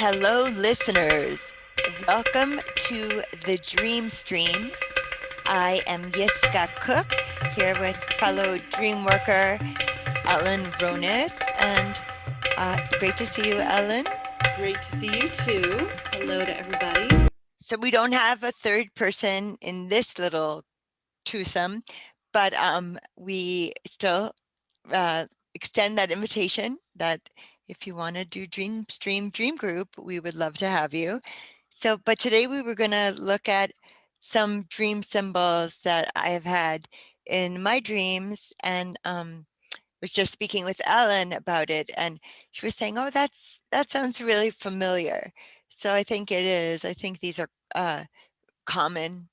Hello, listeners. Welcome to the Dream Stream. I am Yiskah Koock here with fellow dream worker Ellen Ronis, and great to see you, Ellen. Great to see you too. Hello to everybody. So we don't have a third person in this little twosome, but we still extend that invitation that if you want to do Dream Stream Dream Group, we would love to have you. So, but today we were going to look at some dream symbols that I have had in my dreams, and was just speaking with Ellen about it, and she was saying, "Oh, that sounds really familiar." So I think it is. I think these are common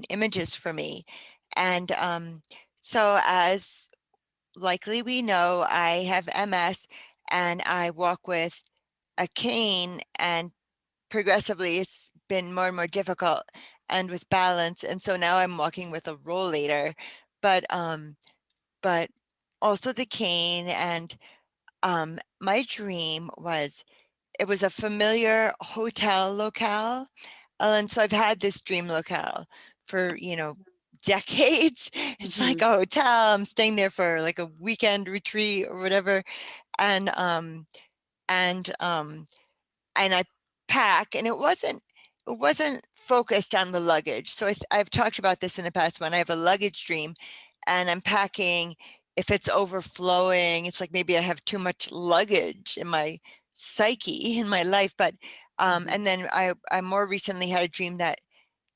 images for me, and so as likely we know, I have MS, and I walk with a cane, and progressively it's been more and more difficult and with balance, and so now I'm walking with a rollator, but but also the cane. And my dream was, it was a familiar hotel locale, and so I've had this dream locale for decades. It's like a hotel. I'm staying there for like a weekend retreat or whatever, and and um and I pack, and it wasn't focused on the luggage. So I've talked about this in the past. When I have a luggage dream and I'm packing, if it's overflowing, it's like maybe I have too much luggage in my psyche, in my life. But and then I more recently had a dream that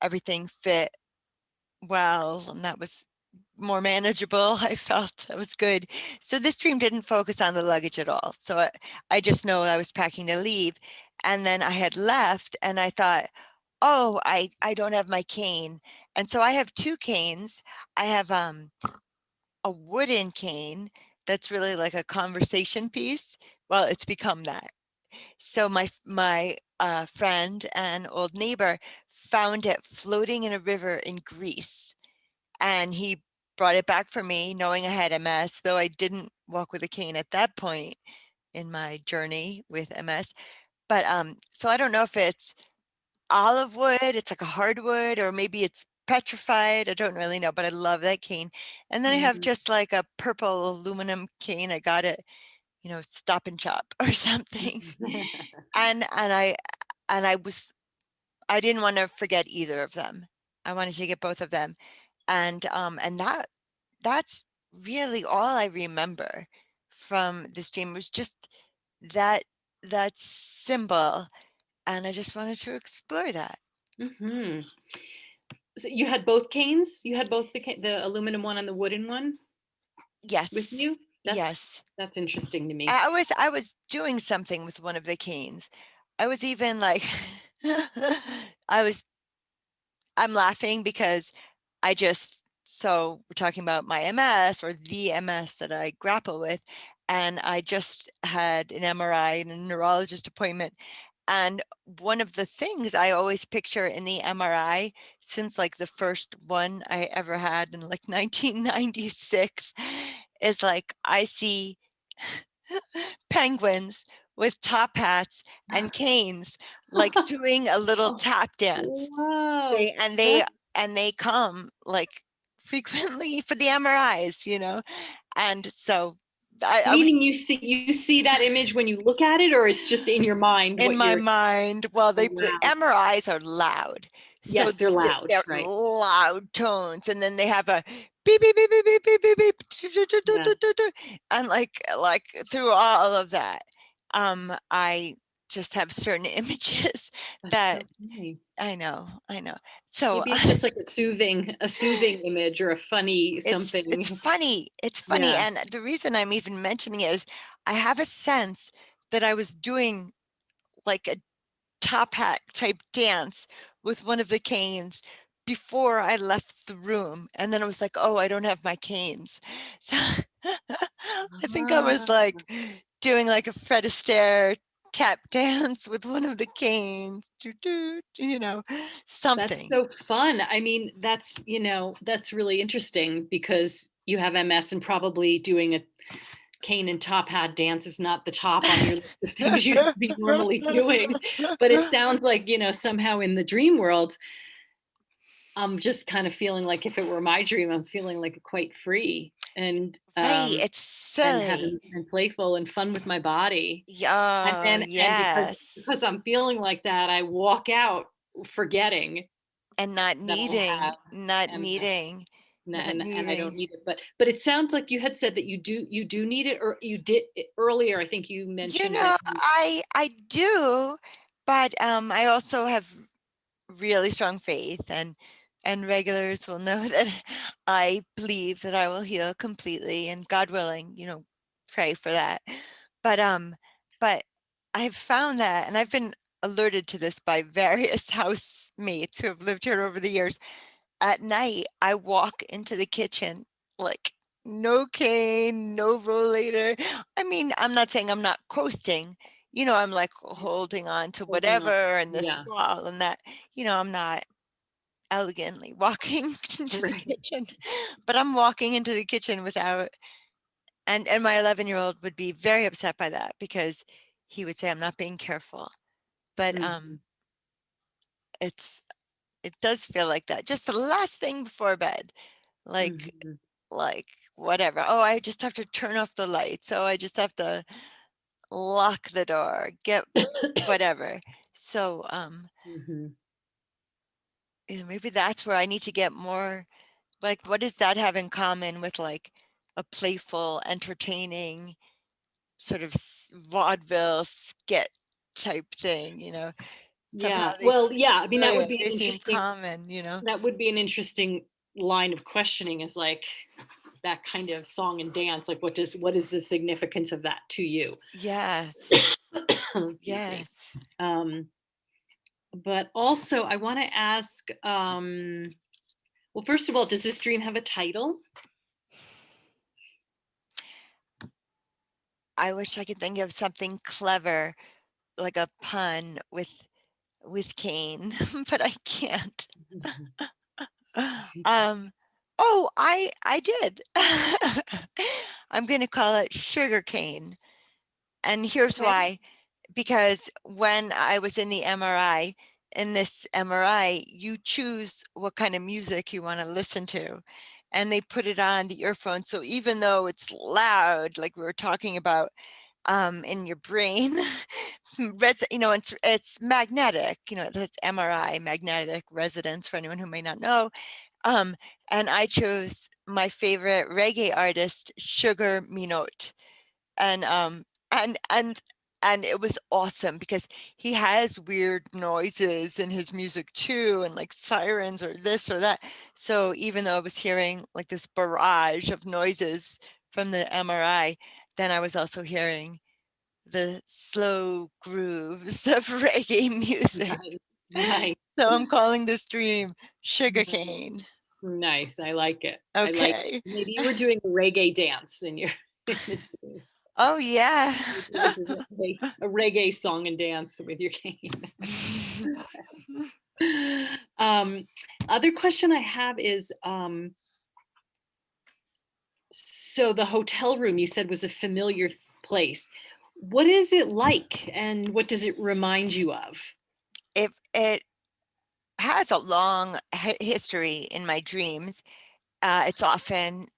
everything fit well, and that was more manageable. I felt that was good. So this dream didn't focus on the luggage at all. So I just know I was packing to leave, and then I had left, and I thought, oh, I don't have my cane. And so I have two canes. I have a wooden cane that's really like a conversation piece. Well, it's become that. So my friend and old neighbor found it floating in a river in Greece, and he brought it back for me, knowing I had MS, though I didn't walk with a cane at that point in my journey with MS. But so I don't know if it's olive wood, it's like a hardwood, or maybe it's petrified. I don't really know, but I love that cane. And then I have just like a purple aluminum cane. I got it, Stop and Shop or something. And I didn't want to forget either of them. I wanted to get both of them. And that's really all I remember from this dream, was just that that symbol, and I just wanted to explore that. hmm So you had both canes? You had both the aluminum one and the wooden one with Yes, you? That's yes. that's interesting to me. I was doing something with one of the canes. I was even like, I was I'm laughing because so we're talking about my MS, or the MS that I grapple with, and I just had an MRI and a neurologist appointment. And one of the things I always picture in the MRI, since like the first one I ever had in like 1996, is like I see penguins with top hats and canes, like doing a little Oh, tap dance. wow. They and they and they come like frequently for the MRIs, and so I was Meaning you see that image when you look at it, or it's just in your mind in what my you're. mind. Well, Oh, the wow. MRIs are loud, so Yes, they're loud, they're right? loud tones, and then they have a beep beep beep beep beep beep beep Yeah, beep, and like through all of that, I just have certain images that's so that funny. I know. So Maybe it's just like a soothing image or a funny it's something. funny. It's funny, Yeah. and the reason I'm even mentioning it is I have a sense that I was doing like a top hat type dance with one of the canes before I left the room, and then I was like, "Oh, I don't have my canes." So I think I was Ah, like doing like a Fred Astaire tap dance with one of the canes, doo, doo, that's something. so fun. I mean, that's really interesting because you have MS and probably doing a cane and top hat dance is not the top on your list of things you'd be normally doing, but it sounds like, you know, somehow in the dream world, I'm just kind of feeling like if it were my dream, I'm feeling like quite free Right, it's and having silly. and playful and fun with my body. And Oh, and because yes. I'm feeling like that, I walk out forgetting And not that I have needing, not and needing, not and I don't needing. need it. But it sounds like you had said that you do need it, or you did it earlier. I think you You mentioned that know, you I do, but I also have really strong faith, and regulars will know that I believe that I will heal completely, and God willing, you know, pray for that. But but I've found that, and I've been alerted to this by various housemates who have lived here over the years. At night, I walk into the kitchen like no cane, no rollator. I mean, I'm not saying I'm not coasting, you know, I'm like holding on to holding on. whatever and this Yeah, wall and that, you know, I'm not elegantly walking into the right. kitchen, but I'm walking into the kitchen without, and my 11-year-old would be very upset by that because he would say I'm not being careful. But Mhm, it's it does feel like that. Just the last thing before bed, like mhm, like whatever. Oh, I just have to turn off the lights. Oh, I just have to lock the door, get whatever. So mhm. maybe that's where I need to get more. Like, what does that have in common with like a playful, entertaining sort of vaudeville skit type thing? You know, somehow Yeah. Well, yeah. I mean, that would be an they seem interesting common. You know, line of questioning, is like that kind of song and dance. Like, what is the significance of that to you? yes, Excuse me. yes. Um, but also, I want to ask. Well, first of all, does this dream have a title? I wish I could think of something clever, like a pun with cane, but I can't. Um, oh, I did. I'm gonna call it sugarcane, and here's Okay. why. Because when I was in the MRI, in this MRI, you choose what kind of music you want to listen to, and they put it on the earphone. So even though it's loud, like we were talking about, in your brain, you know, it's magnetic. You know, that's MRI, magnetic resonance, for anyone who may not know. Um, and I chose my favorite reggae artist, Sugar Minot, and and it was awesome because he has weird noises in his music too, and like sirens or this or that. So even though I was hearing like this barrage of noises from the MRI, then I was also hearing the slow grooves of reggae music. Nice. Nice. So I'm calling this dream Nice. Sugarcane. Nice. I like it. I like it. Okay. Maybe you were doing a reggae dance in your in the dream. Oh yeah. Maybe it was a reggae song and dance with your cane. um, Other question I have is, so the hotel room you said was a familiar place. What is it like, and what does it remind you of? It has a long history in my dreams. It's often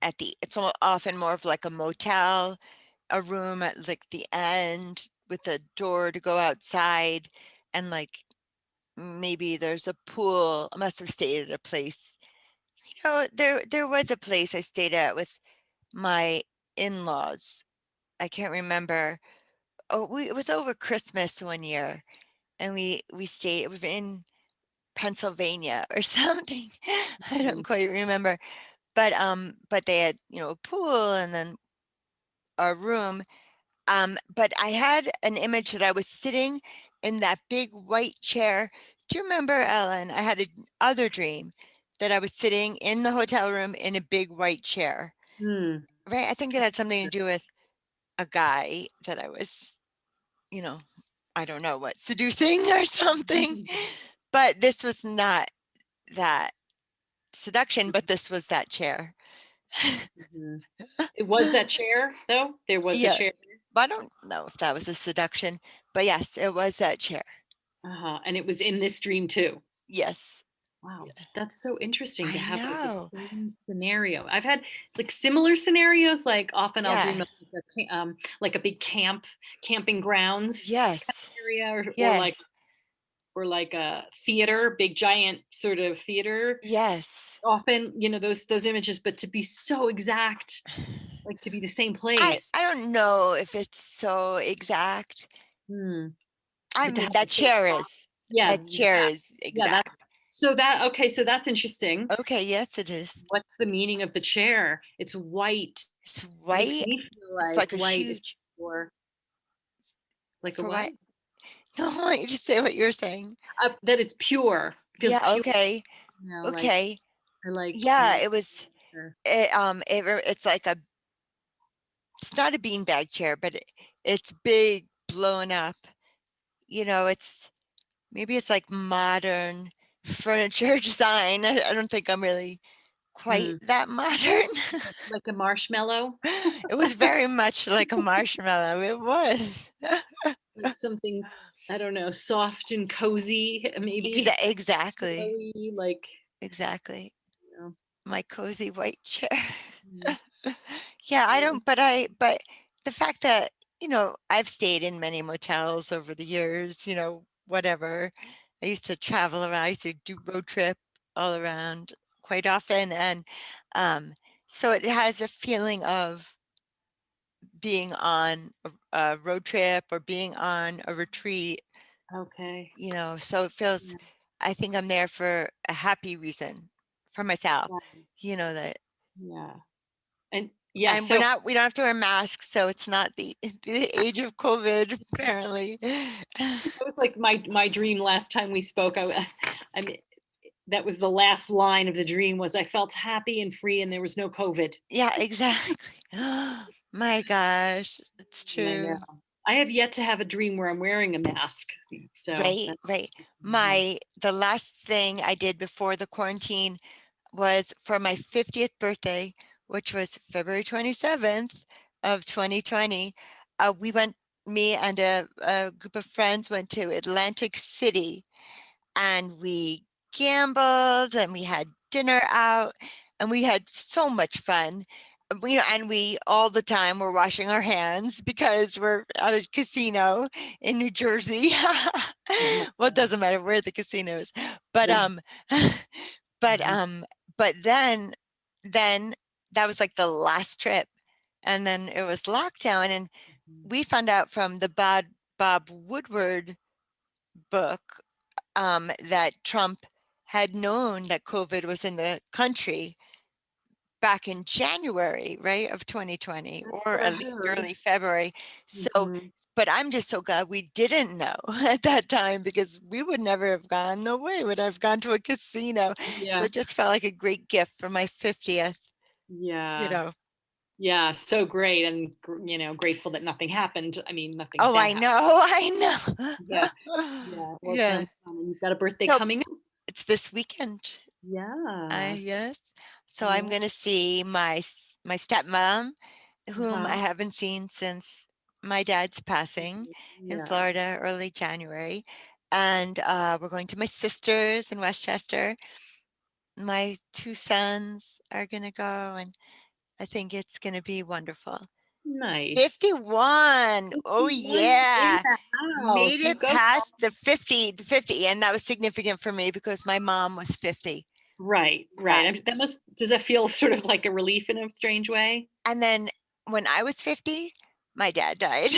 more of like a motel, a room at like the end with a door to go outside, and like maybe there's a pool. I must have stayed at a place. You know, there was a place I stayed at with my in-laws. I can't remember. Oh, it was over Christmas one year, and we stayed. It was in Pennsylvania or something. I don't Mhm. quite remember. But they had, you know, a pool and then a room. But I had an image that I was sitting in that big white chair. Do you remember, Ellen? I had another dream that I was sitting in the hotel room in a big white chair. Hmm. Right? I think it had something to do with a guy that I was, you know, I don't know what, seducing or something. But this was not that seduction, but this was that chair. Mhm. It was that chair, though? There was a Yeah, chair? but I don't know if that was a seduction, but yes, it was that chair. Uh-huh, and it was in this dream too? Yes. Wow, that's so interesting to I have, like, the know. same scenario. I've had, like, similar scenarios, like, often I'll dream Yeah. of, like a big camping grounds Yes. area Yes. or like a theater, big giant sort of theater. Yes. Often, those images, but to be so exact, like, to be the same place. I don't know if it's so exact. Hmm. I But to mean, have the same spot. Yeah, that chair exact. is Yeah, exact. okay, so that's interesting. Okay, yes, it is. What's the meaning of the chair? It's white. It's Makes white. me feel It's like like a white is huge for like a for what? white. No, I want you to say what you're saying. That it's pure. Feels Yeah, pure, okay. like Okay. I like Yeah, I it was sure. it's like a it's not a beanbag chair, but it's big, blown up. It's maybe it's like modern furniture design. I don't think I'm really quite Hmm. that modern. Like a marshmallow? It was very much like a marshmallow. It was. Like something, I don't know, soft and cozy, maybe Exactly. pillowy, like, Exactly. you know. My cozy white chair. Mm. Yeah, I Well, don't, but the fact that, I've stayed in many motels over the years, whatever. I used to travel around, I used to do road trip all around quite often. And um, so it has a feeling of being on a road trip or being on a retreat, okay. so it feels, Yeah, I think I'm there for a happy reason for myself, yeah, that yeah. And yeah, and so we don't have to wear masks, so it's not the the age of COVID, apparently. that was like my dream last time we spoke. I mean, that was the last line of the dream was I felt happy and free and there was no COVID. Yeah, exactly. My gosh, it's I know. true. I have yet to have a dream where I'm wearing a mask. So Right, that's right. yeah. The last thing I did before the quarantine was for my 50th birthday, which was February 27th of 2020. We went, me and a group of friends went to Atlantic City, and we gambled and we had dinner out and we had so much fun. And we all the time were washing our hands because we're at a casino in New Jersey. Oh my Well, it God. doesn't matter where the casino is, but Yeah. but Mhm. but then that was like the last trip, and then it was lockdown, and Mhm. we found out from the Bob Woodward book, that Trump had known that COVID was in the country back in January, right, of 2020, That's or what I at least heard. early February. So, Mhm. but I'm just so glad we didn't know at that time, because we would never have gone, no way would I've gone to a casino. So Yeah. it just felt like a great gift for my 50th, you Yeah. know. Yeah. So great. And, grateful that nothing happened. I mean, nothing Oh, bad I happened. know, I Yeah. know. Yeah. Well, it Yeah. sounds fun. And you've got a birthday So coming up. it's this weekend. Yeah. Yes. So I'm Yeah. gonna see my stepmom, whom I Uh-huh. haven't seen since my dad's passing in Yeah. Florida early January. And we're going to my sister's in Westchester. My two sons are gonna go, and I think it's gonna be wonderful. Nice. 51. Oh 51 in yeah. the Made house. You it go. past the 50, and that was significant for me because my mom was 50. Right, Yeah. right. Does that feel sort of like a relief in a strange way? And then when I was 50, my dad died.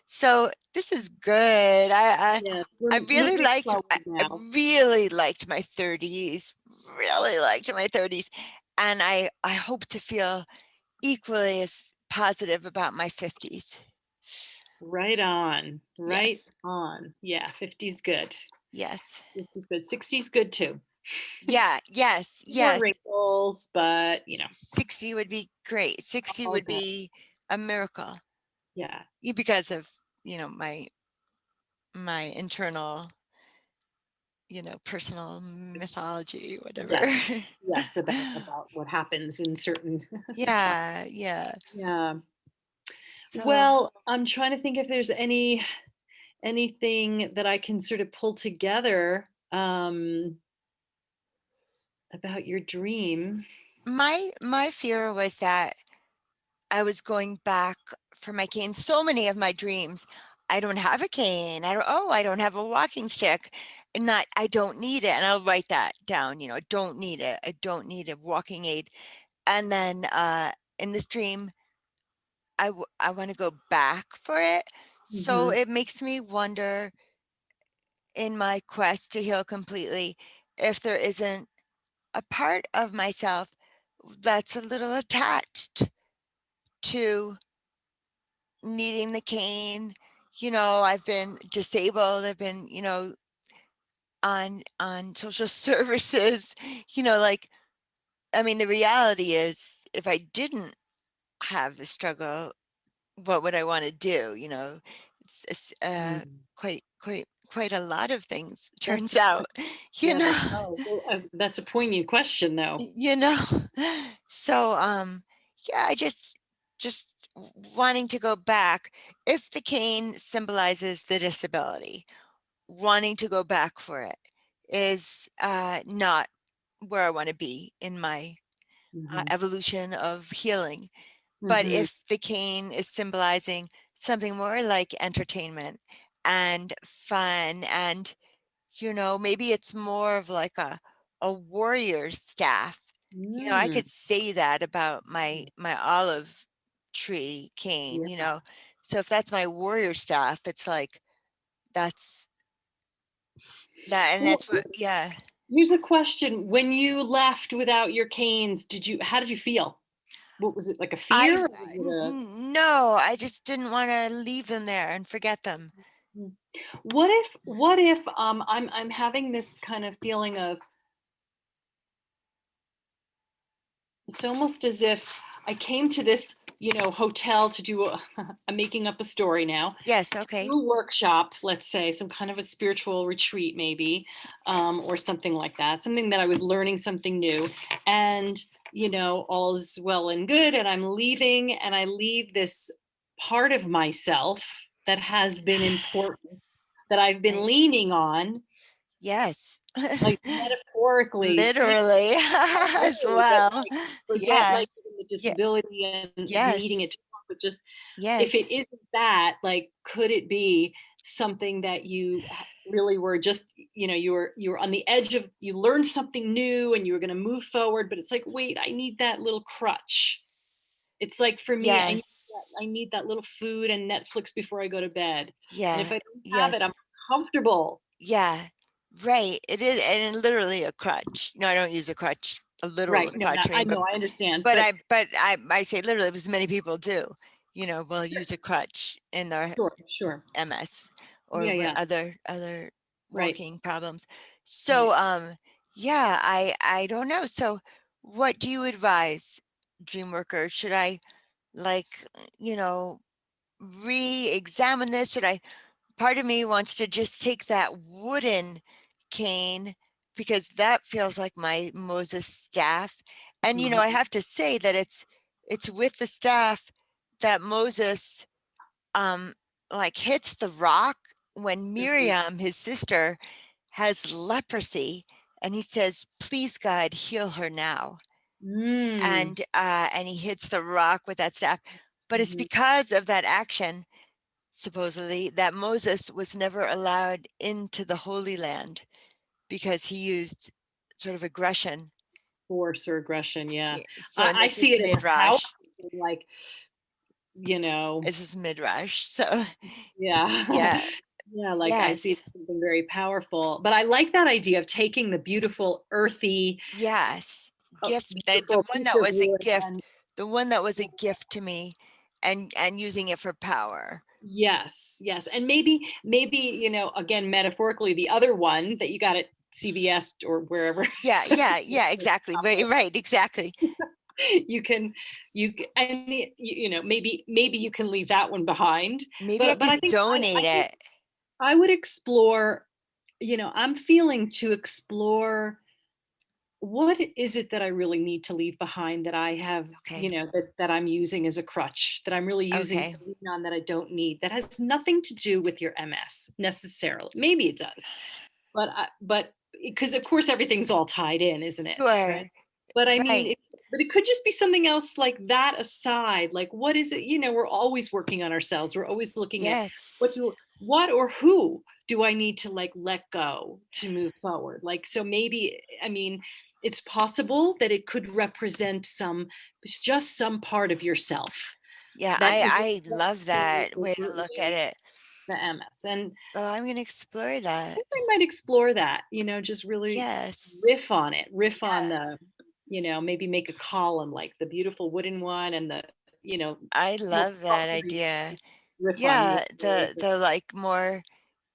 So this is good. Yes, I we're really moving liked forward I now. really liked my 30s, really liked my 30s, and I hope to feel equally as positive about my 50s. Right on, right Yes. on. Yeah, 50's good. Yes. 50's good. 60's good too. Yeah, yes, More yes. wrinkles, but 60 would be great. 60 all would good. be a miracle. Yeah. Because of, my internal personal mythology, whatever. Yes. Yes, about what happens in certain times. Yeah, yeah. Yeah. So Well, I'm trying to think if there's anything that I can sort of pull together about your dream. my fear was that I was going back for my cane. So many of my dreams, I don't have a cane. I don't have a walking stick. And not, I don't need it. And I'll write that down, I don't need it. I don't need a walking aid. And then in this dream, I want to go back for it. So Mhm. it makes me wonder in my quest to heal completely if there isn't a part of myself that's a little attached to needing the cane. I've been disabled. I've been, on social services, like, I mean, the reality is if I didn't have the struggle, what would I want to do? It's Mm. quite a lot of things, That's turns out, you yeah, know. that's well, that's a poignant question though. you know so yeah, I just wanting to go back. If the cane symbolizes the disability, wanting to go back for it is not where I want to be in my Mhm. evolution of healing. But Mhm. if the cane is symbolizing something more like entertainment and fun, and maybe it's more of like a warrior's staff. I Mm. could say that about my olive tree cane, Yeah. so if that's my warrior staff, it's like that's that, and Well, that's what, yeah. here's a question. When you left without your canes, how did you feel? What was it, like a I fear, or was it no, I just didn't want to leave them there and forget them. a what if I'm having this kind of feeling of it's almost as if I came to this, hotel to do I'm making up a story now, Yes, to okay. do a workshop, let's say, some kind of a spiritual retreat, maybe, or something like that, something that I was learning something new. And, all is well and good. And I'm leaving, and I leave this part of myself that has been important, that I've been Right. leaning on, Yes. like metaphorically speaking, Literally as literally, but well. like forget Yeah. like even the Yeah. disability and needing it Yes. to work, but just if Yes. it isn't that, like, could it be something that you really were just, you were on the edge of, you learned something new and you were going to move forward, but it's like, wait, I need that little crutch. It's like for me, Yes. I need that little food and Netflix before I go to bed. And if Yeah. I don't have it, I'm Yes. uncomfortable. Yeah. Right. It is, and literally a crutch. I don't use a crutch, a literal Right. No, crutch. not, I I mean, know, I understand, but but I say literally because many people do. Will use a crutch in their sure, sure. MS or Yeah, what yeah. other Right. walking problems. So Right. yeah, I don't know. So what do you advise, dream worker? Should I, like, you know, re-examine this? Should I, part of me wants to just take that wooden cane because that feels like my Moses staff. And I Mhm. have to say that it's with the staff that Moses um like hits the rock when Mhm. Miriam, his sister, has leprosy, and he says, "Please God, heal her now." Mm. And he hits the rock with that staff. But it's Mhm. because of that action, supposedly, that Moses was never allowed into the Holy Land because he used sort of aggression. Force or aggression, yeah. So, and I this is see it as a power midrash. thing, like, you know This is midrash. So, yeah. yeah, Yeah, like, I see it yes, as something very powerful, but I like that idea of taking the beautiful, earthy, yes. Gift. The beautiful one piece that of was a wood gift. and The one that was a gift to me, and using it for power. yes, yes, and maybe, again, metaphorically, the other one that you got at CVS or wherever. Yeah, yeah, yeah. Exactly. Right, right. Exactly. You can and maybe you can leave that one behind, Maybe I but I could think I donate think it. I would explore I'm feeling to explore what is it that I really need to leave behind that I have, Okay. that I'm using as a crutch, that I'm really using to Okay. lean on that I don't need, that has nothing to do with your MS necessarily. Maybe it does, but because of course everything's all tied in, isn't it? Right. Sure. But I mean, Right. but it could just be something else like that aside. Like, what is it? We're always working on ourselves. We're always looking at Yes. what or who do I need to like let go to move forward? Like, so maybe, I mean, it's possible that it could represent it's just some part of yourself Yeah, that isn't I love that necessarily way to rooted look at in it. the MS. And So I'm gonna explore that. I might explore that, just really Yes. riff on it, riff on Yeah. the, maybe make a column like the beautiful wooden one and the, I more love that pottery, idea. just riff on which Yeah, areas. the like more,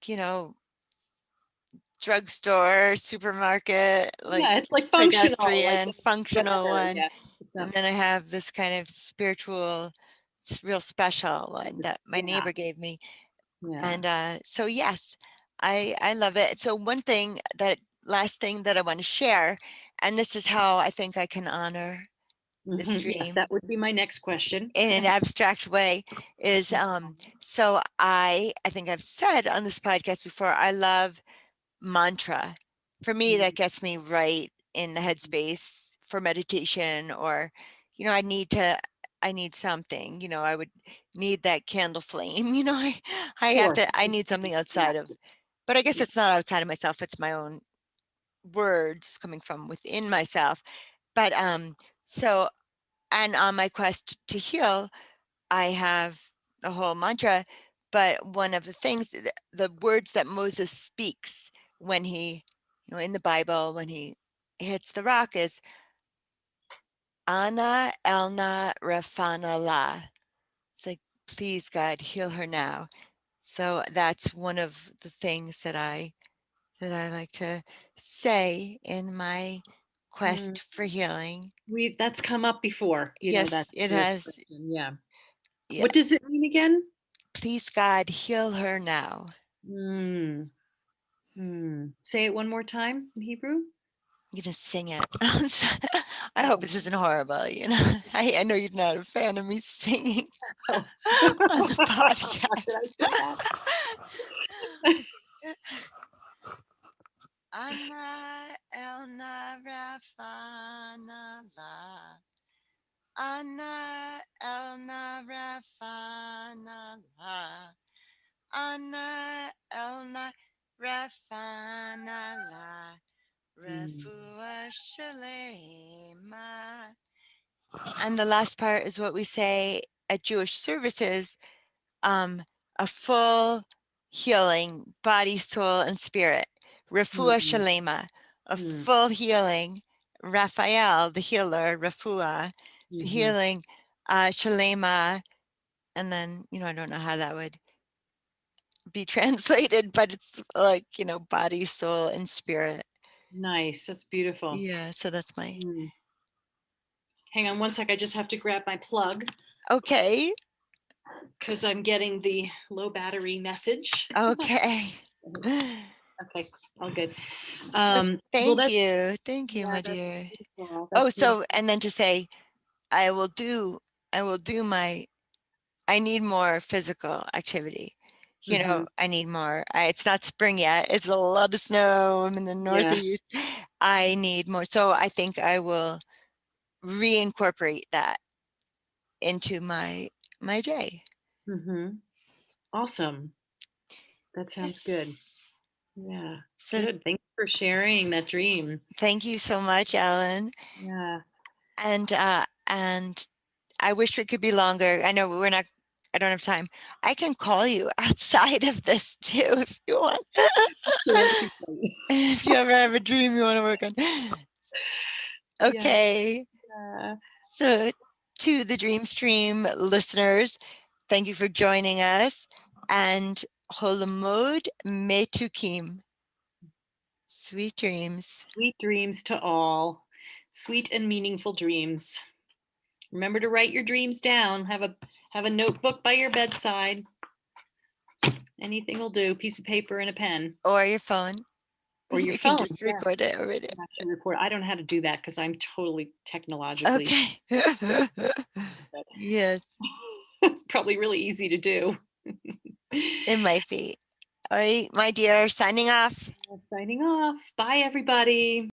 you know, drugstore, supermarket, like Yeah, it's like functional, like pedestrian, functional whatever. one. Yeah. And So, then I have this kind of spiritual, real special one that my yeah, neighbor gave me. yeah. And so yes, I love it. So one thing that last thing that I want to share, and this is how I think I can honor this Yes, dream that would be my next question. in an abstract way is so I think I've said on this podcast before, I love mantra. For me, that gets me right in the headspace for meditation, or I need something, I would need that candle flame, Sure. I need something outside of, but I guess Yeah. it's not outside of myself, it's my own words coming from within myself. But so and on my quest to heal, I have the whole mantra, but one of the things, the words that Moses speaks when he, in the Bible, when he hits the rock is Ana Elna Rafana La. It's like, please God, heal her now. So that's one of the things that I like to say in my Mm, quest for healing. that's come up before, Yes, that it sort of has. question. Yeah. What does Yes. it mean again? Please God, heal her now. Mm, Say it one more time in Hebrew. I'm gonna sing it. I hope Oh. this isn't horrible. I know you're not a fan of me singing Oh. on the podcast. Did I say that? Ana elna rafana la. Ana elna rafana la. Ana elna rafana la. Mm, Refua shalema. And the last part is what we say at Jewish services, um, a full healing, body, soul, and spirit. Refuah mm, Shalema, a mm, full healing. Raphael, the healer, Refuah, the mhm. healing, Shalema, and then, I don't know how that would be translated, but it's like, body, soul, and spirit. Nice. That's beautiful. Yeah, so that's my, Mm. Hang on one sec. I just have to grab my plug okay, because I'm getting the low battery message. okay. Okay, all good. So Well, thank you. Thank you, yeah, my that's dear. beautiful. Oh, That's so beautiful. and then to say, I will do I will do my I need more physical activity. Hmm. I need more. It's not spring yet. It's a lot of snow. I'm in the Yeah. Northeast. I need more. So I think I will reincorporate that into my day. Hmm. Awesome. That sounds good. Yes. Yeah. So Good. Thanks for sharing that dream. thank you so much, Ellen. Yeah. And I wish it could be longer. I know we're not I don't have time. I can call you outside of this too if you want. Sure. That'd be great. If you ever have a dream you want to work on. Yeah. Okay. Yeah. So to the Dream Stream listeners, thank you for joining us. And Holomod Metukim. Sweet dreams. Sweet dreams to all. Sweet and meaningful dreams. Remember to write your dreams down. Have a notebook by your bedside. Anything will do. Piece of paper and a pen. Or your phone. Or your You can phone, just record yes. it already. You can actually record. I don't know how to do that because I'm totally technologically, Okay. but Yes, it's probably really easy to do. it might be. All right, my dear, signing off. Signing off. Bye, everybody.